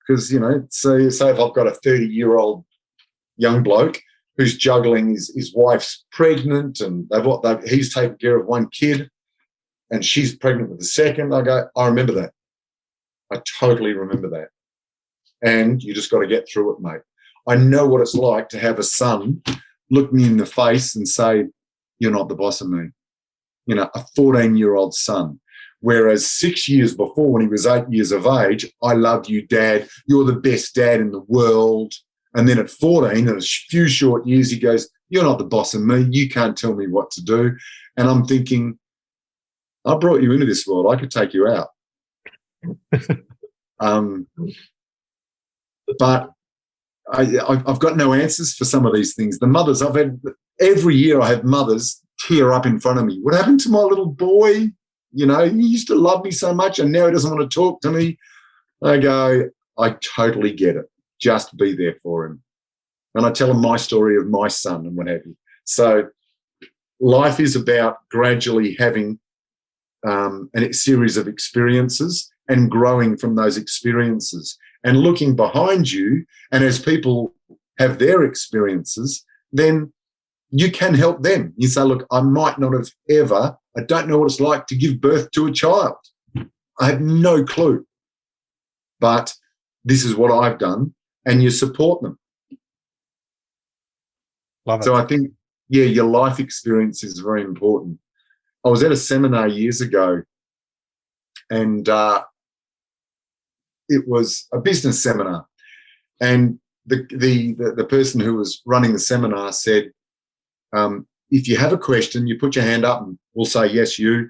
Because, you know, say if I've got a 30-year-old young bloke who's juggling his wife's pregnant and he's taking care of one kid and she's pregnant with the second, I go, I remember that. I totally remember that. And you just got to get through it, mate. I know what it's like to have a son look me in the face and say, you're not the boss of me. You know, a 14-year-old son. Whereas 6 years before, when he was 8 years of age, I love you, Dad. You're the best dad in the world. And then at 14, in a few short years, he goes, you're not the boss of me. You can't tell me what to do. And I'm thinking, I brought you into this world. I could take you out. But I've got no answers for some of these things. The mothers, every year I have mothers tear up in front of me. What happened to my little boy? You know, he used to love me so much and now he doesn't want to talk to me. I go, I totally get it. Just be there for him. And I tell him my story of my son and what have you. So life is about gradually having a series of experiences and growing from those experiences and looking behind you. And as people have their experiences, then you can help them. You say, look, I might not have ever, I don't know what it's like to give birth to a child. I have no clue. But this is what I've done, and you support them. Love it. So I think, yeah, your life experience is very important. I was at a seminar years ago, and it was a business seminar. And the person who was running the seminar said, if you have a question, you put your hand up and we'll say, yes, you.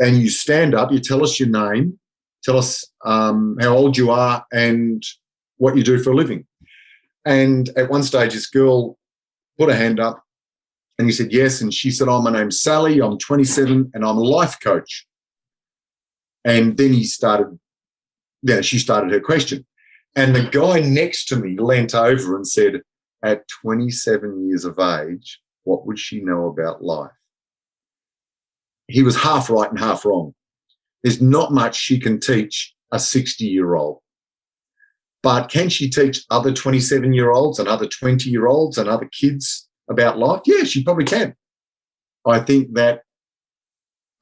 And you stand up, you tell us your name, tell us how old you are and what you do for a living. And at one stage, this girl put her hand up and he said, yes. And she said, oh, my name's Sally, I'm 27 and I'm a life coach. And then she started her question. And the guy next to me leant over and said, at 27 years of age, what would she know about life? He was half right and half wrong. There's not much she can teach a 60-year-old. But can she teach other 27-year-olds and other 20-year-olds and other kids about life? Yeah, she probably can. I think that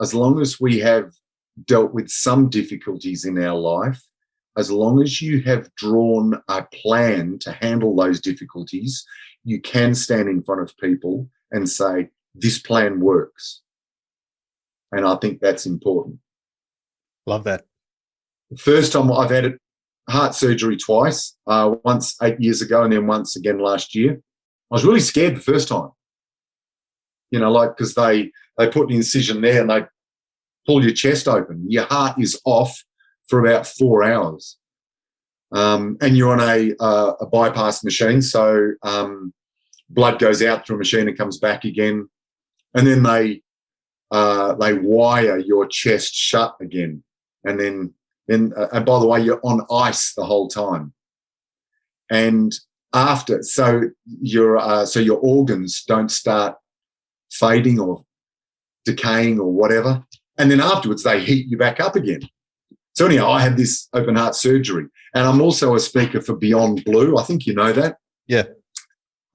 as long as we have dealt with some difficulties in our life, as long as you have drawn a plan to handle those difficulties, you can stand in front of people and say, this plan works. And I think that's important. Love that. The first time I've had heart surgery twice, once 8 years ago and then once again last year. I was really scared the first time, you know, like because they put an incision there and they pull your chest open. Your heart is off for about 4 hours. And you're on a bypass machine, so blood goes out through a machine and comes back again. And then they wire your chest shut again. And then and by the way, you're on ice the whole time. And after, so your organs don't start fading or decaying or whatever. And then afterwards, they heat you back up again. So anyhow, I had this open heart surgery, and I'm also a speaker for Beyond Blue. I think you know that. Yeah.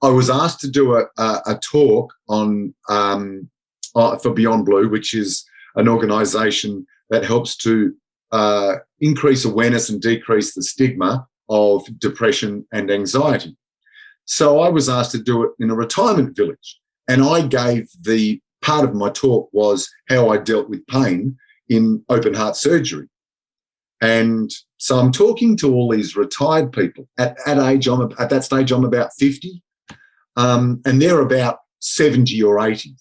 I was asked to do a talk on for Beyond Blue, which is an organisation that helps to increase awareness and decrease the stigma of depression and anxiety. So I was asked to do it in a retirement village, and I gave the part of my talk was how I dealt with pain in open heart surgery. And so I'm talking to all these retired people. At that stage, I'm about 50, and they're about 70 or 80.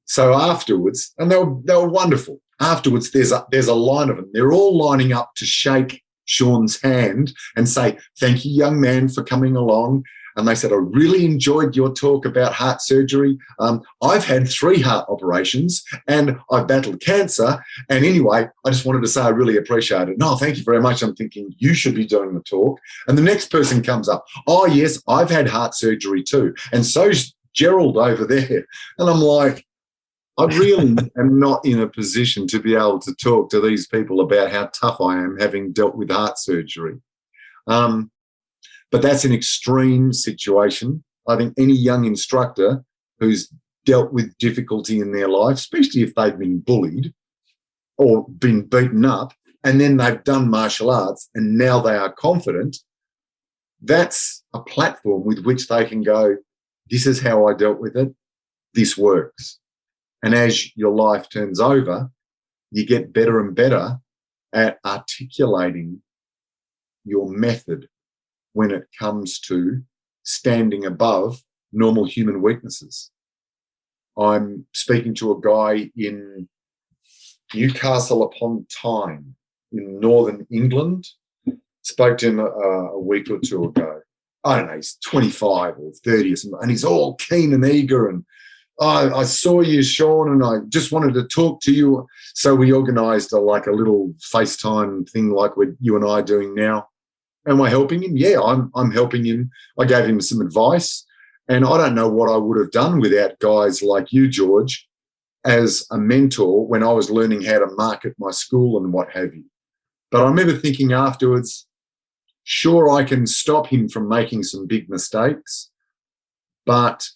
So afterwards, and they were wonderful. Afterwards, there's a line of them. They're all lining up to shake Sean's hand and say, "Thank you, young man, for coming along." And they said, "I really enjoyed your talk about heart surgery. I've had 3 heart operations and I've battled cancer. And anyway, I just wanted to say I really appreciate it." "No, thank you very much." I'm thinking, you should be doing the talk. And the next person comes up, "Oh, yes, I've had heart surgery too. And so's Gerald over there." And I'm like, I really am not in a position to be able to talk to these people about how tough I am having dealt with heart surgery. But that's an extreme situation. I think any young instructor who's dealt with difficulty in their life, especially if they've been bullied or been beaten up, and then they've done martial arts and now they are confident, that's a platform with which they can go, "This is how I dealt with it. This works." And as your life turns over, you get better and better at articulating your method when it comes to standing above normal human weaknesses. I'm speaking to a guy in Newcastle upon Tyne in northern England. Spoke to him a week or two ago. I don't know, he's 25 or 30 or something, and he's all keen and eager, and I saw you, Sean, and I just wanted to talk to you. So we organised a little FaceTime thing like you and I are doing now. Am I helping him? Yeah, I'm helping him. I gave him some advice, and I don't know what I would have done without guys like you, George, as a mentor when I was learning how to market my school and what have you. But I remember thinking afterwards, sure, I can stop him from making some big mistakes, but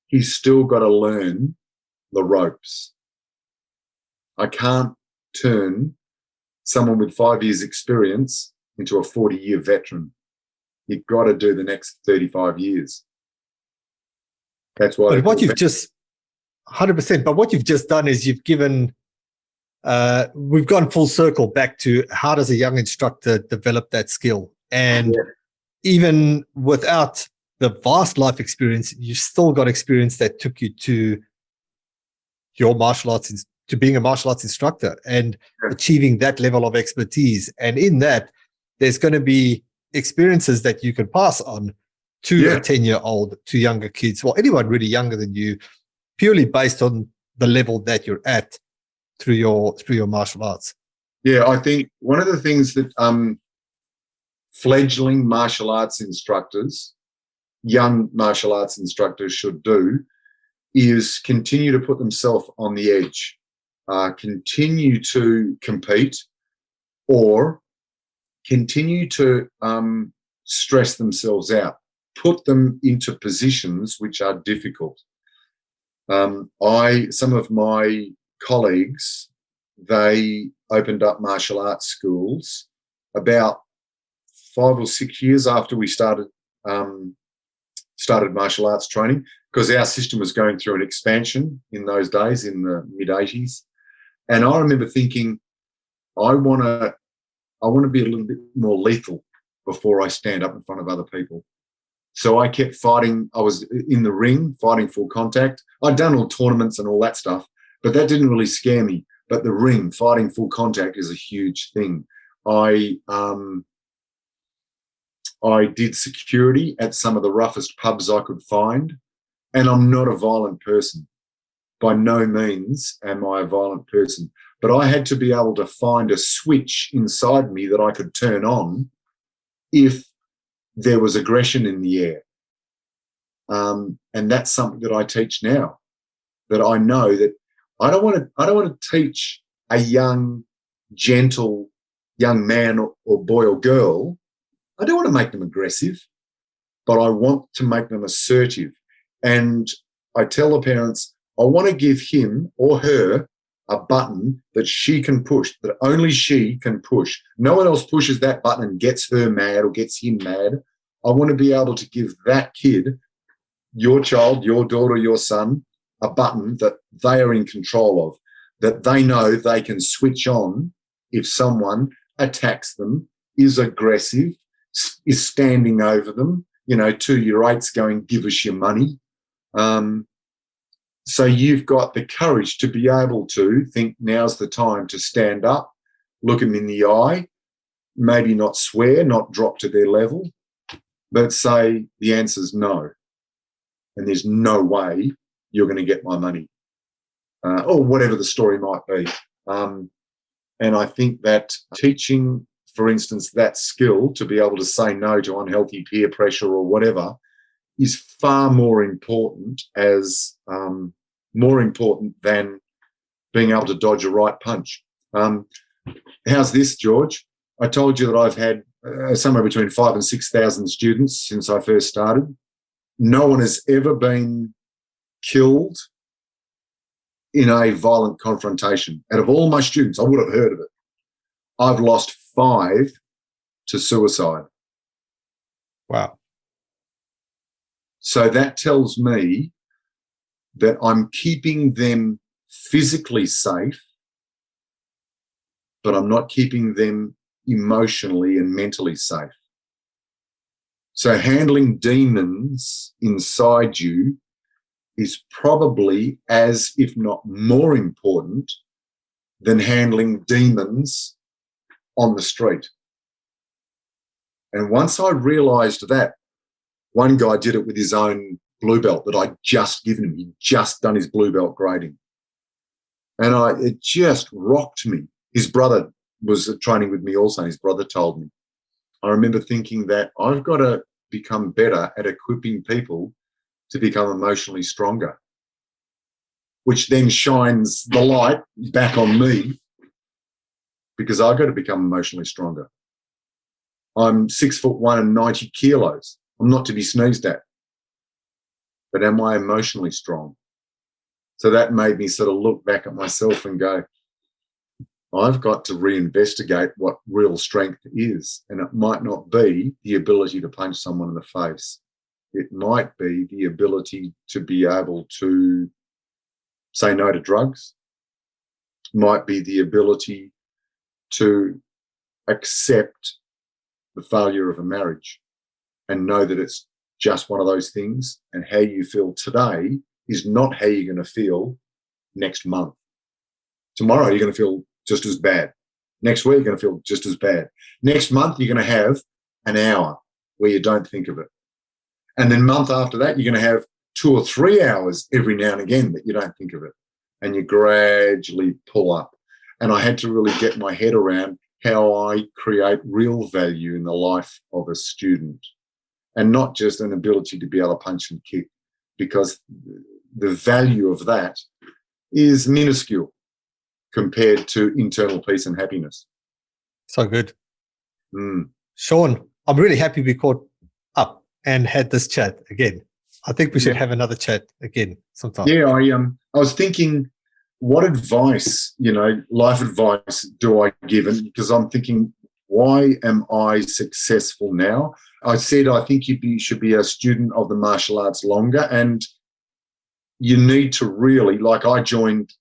he's still got to learn the ropes. I can't turn someone with 5 years experience into a 40-year veteran. You've got to do the next 35 years. That's why. But what you've just 100%. But what you've just done is you've given. We've gone full circle back to how does a young instructor develop that skill, and even without the vast life experience, you've still got experience that took you to your martial arts, to being a martial arts instructor and achieving that level of expertise. And in that, there's going to be experiences that you can pass on to a 10-year-old, to younger kids, or anyone really younger than you, purely based on the level that you're at through your martial arts. Yeah, I think one of the things that fledgling martial arts instructors, young martial arts instructors should do is continue to put themselves on the edge, continue to compete, or continue to stress themselves out, put them into positions which are difficult. Some of my colleagues, they opened up martial arts schools about 5 or 6 years after we started martial arts training, because our system was going through an expansion in those days in the mid-80s. And I remember thinking, I want to be a little bit more lethal before I stand up in front of other people. So I kept fighting. I was in the ring fighting full contact. I'd done all tournaments and all that stuff, but that didn't really scare me. But the ring, fighting full contact, is a huge thing. I did security at some of the roughest pubs I could find, and I'm not a violent person. By no means am I a violent person, but I had to be able to find a switch inside me that I could turn on if there was aggression in the air. And that's something that I teach now, that I know that I don't want to teach a young, gentle young man or boy or girl. I don't want to make them aggressive, but I want to make them assertive. And I tell the parents, I want to give him or her a button that she can push, that only she can push. No one else pushes that button and gets her mad or gets him mad. I want to be able to give that kid, your child, your daughter, your son, a button that they are in control of, that they know they can switch on if someone attacks them, is aggressive, is standing over them, to your eights going, give us your money. So you've got the courage to be able to think now's the time to stand up, look them in the eye, maybe not swear, not drop to their level, but say the answer's no. And there's no way you're going to get my money, or whatever the story might be. And I think that teaching, for instance, that skill to be able to say no to unhealthy peer pressure or whatever is far more important than being able to dodge a right punch. How's this, George? I told you that I've had somewhere between 5,000 and 6,000 students since I first started. No one has ever been killed in a violent confrontation. Out of all my students, I would have heard of it. I've lost 5 to suicide. Wow. So that tells me that I'm keeping them physically safe, but I'm not keeping them emotionally and mentally safe. So handling demons inside you is probably as, if not more important, than handling demons on the street. And once I realised that, one guy did it with his own blue belt that I'd just given him. He'd just done his blue belt grading. And it just rocked me. His brother was training with me also, and his brother told me. I remember thinking that I've got to become better at equipping people to become emotionally stronger, which then shines the light back on me because I've got to become emotionally stronger. I'm 6'1" and 90 kilos. I'm not to be sneezed at. But am I emotionally strong? So that made me sort of look back at myself and go, I've got to reinvestigate what real strength is. And it might not be the ability to punch someone in the face. It might be the ability to be able to say no to drugs. It might be the ability to accept the failure of a marriage and know that it's just one of those things, and how you feel today is not how you're going to feel next month. Tomorrow you're going to feel just as bad. Next week you're going to feel just as bad. Next month you're going to have an hour where you don't think of it. And then month after that you're going to have 2 or 3 hours every now and again that you don't think of it. And you gradually pull up. And I had to really get my head around how I create real value in the life of a student, and not just an ability to be able to punch and kick, because the value of that is minuscule compared to internal peace and happiness. So good. Sean, I'm really happy we caught up and had this chat again. I think we should have another chat again sometime. Yeah, I was thinking, what advice, life advice do I give? And because I'm thinking, why am I successful now? I said, I think you should be a student of the martial arts longer, and you need to really, like I joined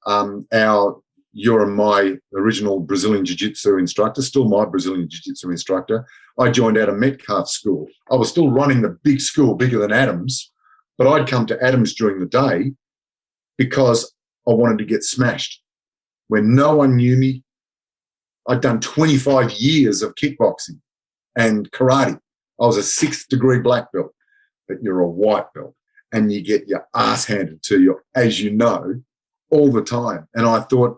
you're my original Brazilian Jiu-Jitsu instructor, still my Brazilian Jiu-Jitsu instructor. I joined out of Metcalf School. I was still running the big school, bigger than Adams, but I'd come to Adams during the day because I wanted to get smashed. When no one knew me, I'd done 25 years of kickboxing and karate. I was a 6th degree black belt, but you're a white belt and you get your ass handed to you, as you know, all the time. And I thought,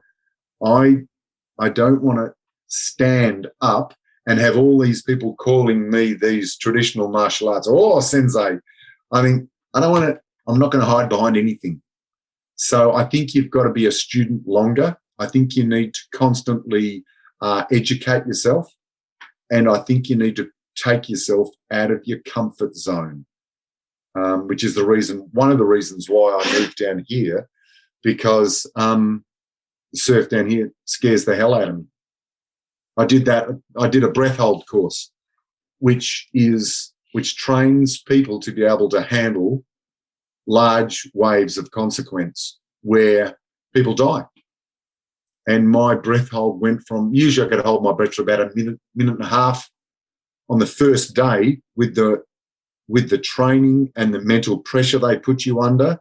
I don't want to stand up and have all these people calling me these traditional martial arts, sensei. I mean, I'm not going to hide behind anything. So I think you've got to be a student longer. I think you need to constantly educate yourself. And I think you need to take yourself out of your comfort zone, which is one of the reasons why I moved down here, because surf down here scares the hell out of me. I did that. I did a breath hold course, which trains people to be able to handle large waves of consequence where people die. And my breath hold went from, usually I could hold my breath for about a minute and a half on the first day with the training and the mental pressure they put you under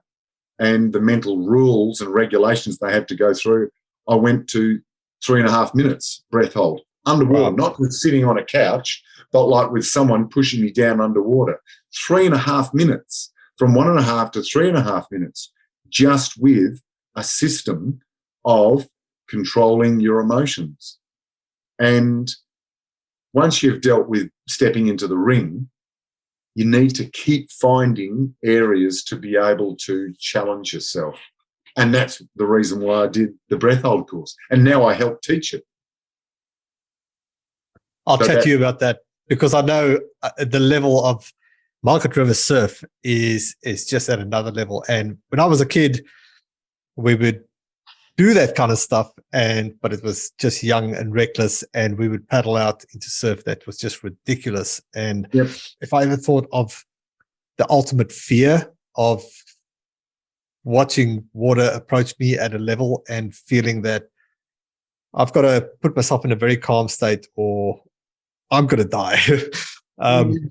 and the mental rules and regulations they have to go through. I went to 3.5 minutes breath hold underwater, not with sitting on a couch, but like with someone pushing me down underwater. 3.5 minutes, from 1.5 to 3.5 minutes, just with a system of controlling your emotions. And once you've dealt with stepping into the ring, you need to keep finding areas to be able to challenge yourself. And that's the reason why I did the breath hold course. And now I help teach it. I'll chat to you about that, because I know the level of Margaret River surf is just at another level. And when I was a kid, we would do that kind of stuff, but it was just young and reckless, and we would paddle out into surf that was just ridiculous. And if I ever thought of the ultimate fear of watching water approach me at a level and feeling that I've got to put myself in a very calm state or I'm going to die.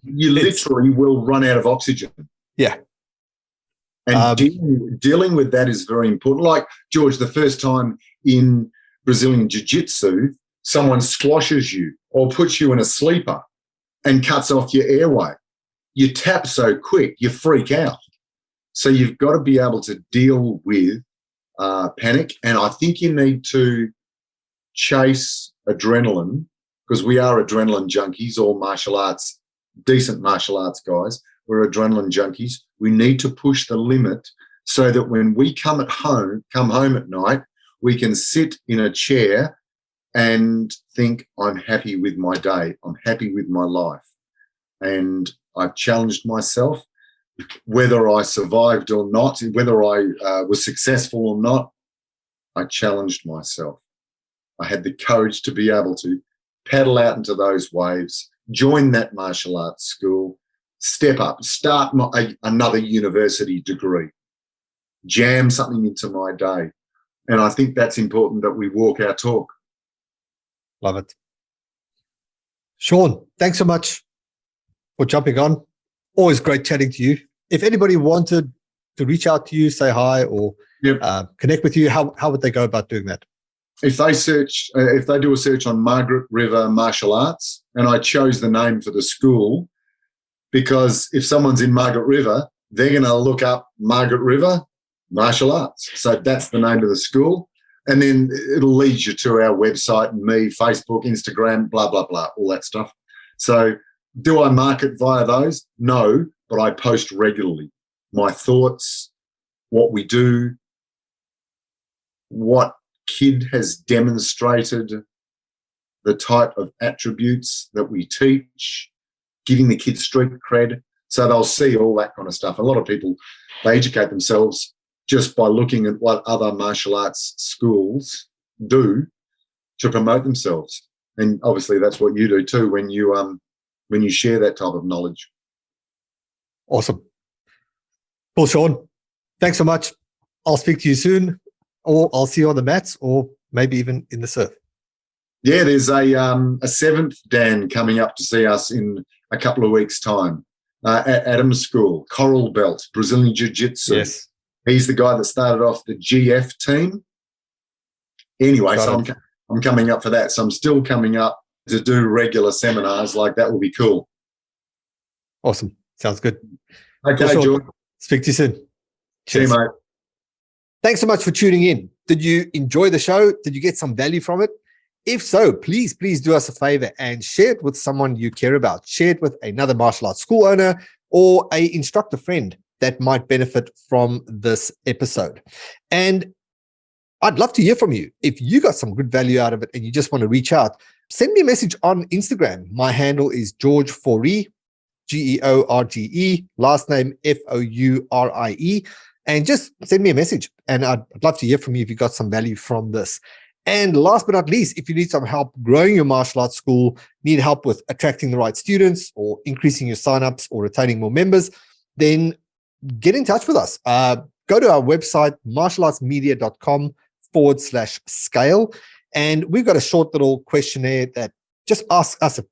You literally will run out of oxygen. Yeah. And dealing with that is very important. Like, George, the first time in Brazilian Jiu-Jitsu, someone squashes you or puts you in a sleeper and cuts off your airway. You tap so quick, you freak out. So you've got to be able to deal with panic. And I think you need to chase adrenaline, because we are adrenaline junkies, all martial arts, decent martial arts guys. We're adrenaline junkies. We need to push the limit so that when we come home at night, we can sit in a chair and think, I'm happy with my day. I'm happy with my life. And I've challenged myself, whether I survived or not, whether I was successful or not, I challenged myself. I had the courage to be able to paddle out into those waves, join that martial arts school, step up, start another university degree, jam something into my day. And I think that's important, that we walk our talk. Love it. Sean, thanks so much for jumping on. Always great chatting to you. If anybody wanted to reach out to you, say hi, or connect with you, how would they go about doing that? If they do a search on Margaret River Martial Arts, and I chose the name for the school because if someone's in Margaret River, they're going to look up Margaret River Martial Arts. So that's the name of the school. And then it'll lead you to our website and me, Facebook, Instagram, blah, blah, blah, all that stuff. So do I market via those? No, but I post regularly. My thoughts, what we do, what kid has demonstrated, the type of attributes that we teach, giving the kids street cred. So they'll see all that kind of stuff. A lot of people, they educate themselves just by looking at what other martial arts schools do to promote themselves. And obviously that's what you do too when you share that type of knowledge. Awesome. Well, Sean, thanks so much. I'll speak to you soon, or I'll see you on the mats, or maybe even in the surf. Yeah, there's a seventh Dan coming up to see us in a couple of weeks' time at Adams School, Coral Belt, Brazilian Jiu-Jitsu. Yes. He's the guy that started off the GF team. Anyway, so I'm coming up for that. So I'm still coming up to do regular seminars. Like, that will be cool. Awesome. Sounds good. Okay, cool, George. Speak to you soon. Cheers. See you, mate. Thanks so much for tuning in. Did you enjoy the show? Did you get some value from it? If so, please do us a favor and share it with someone you care about. Share it with another martial arts school owner or an instructor friend that might benefit from this episode. And I'd love to hear from you. If you got some good value out of it and you just want to reach out, send me a message on Instagram. My handle is George Fourie, George, last name Fourie. and just send me a message. And I'd love to hear from you if you got some value from this. And last but not least, if you need some help growing your martial arts school, need help with attracting the right students or increasing your signups or retaining more members, then get in touch with us. Go to our website, martialartsmedia.com/scale. And we've got a short little questionnaire that just asks a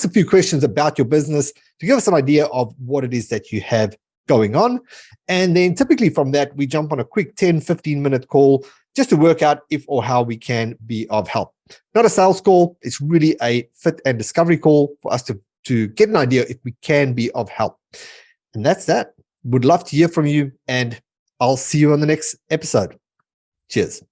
few questions about your business to give us an idea of what it is that you have going on. And then typically from that, we jump on a quick 10, 15-minute call just to work out if or how we can be of help. Not a sales call. It's really a fit and discovery call for us to get an idea if we can be of help. And that's that. Would love to hear from you, and I'll see you on the next episode. Cheers.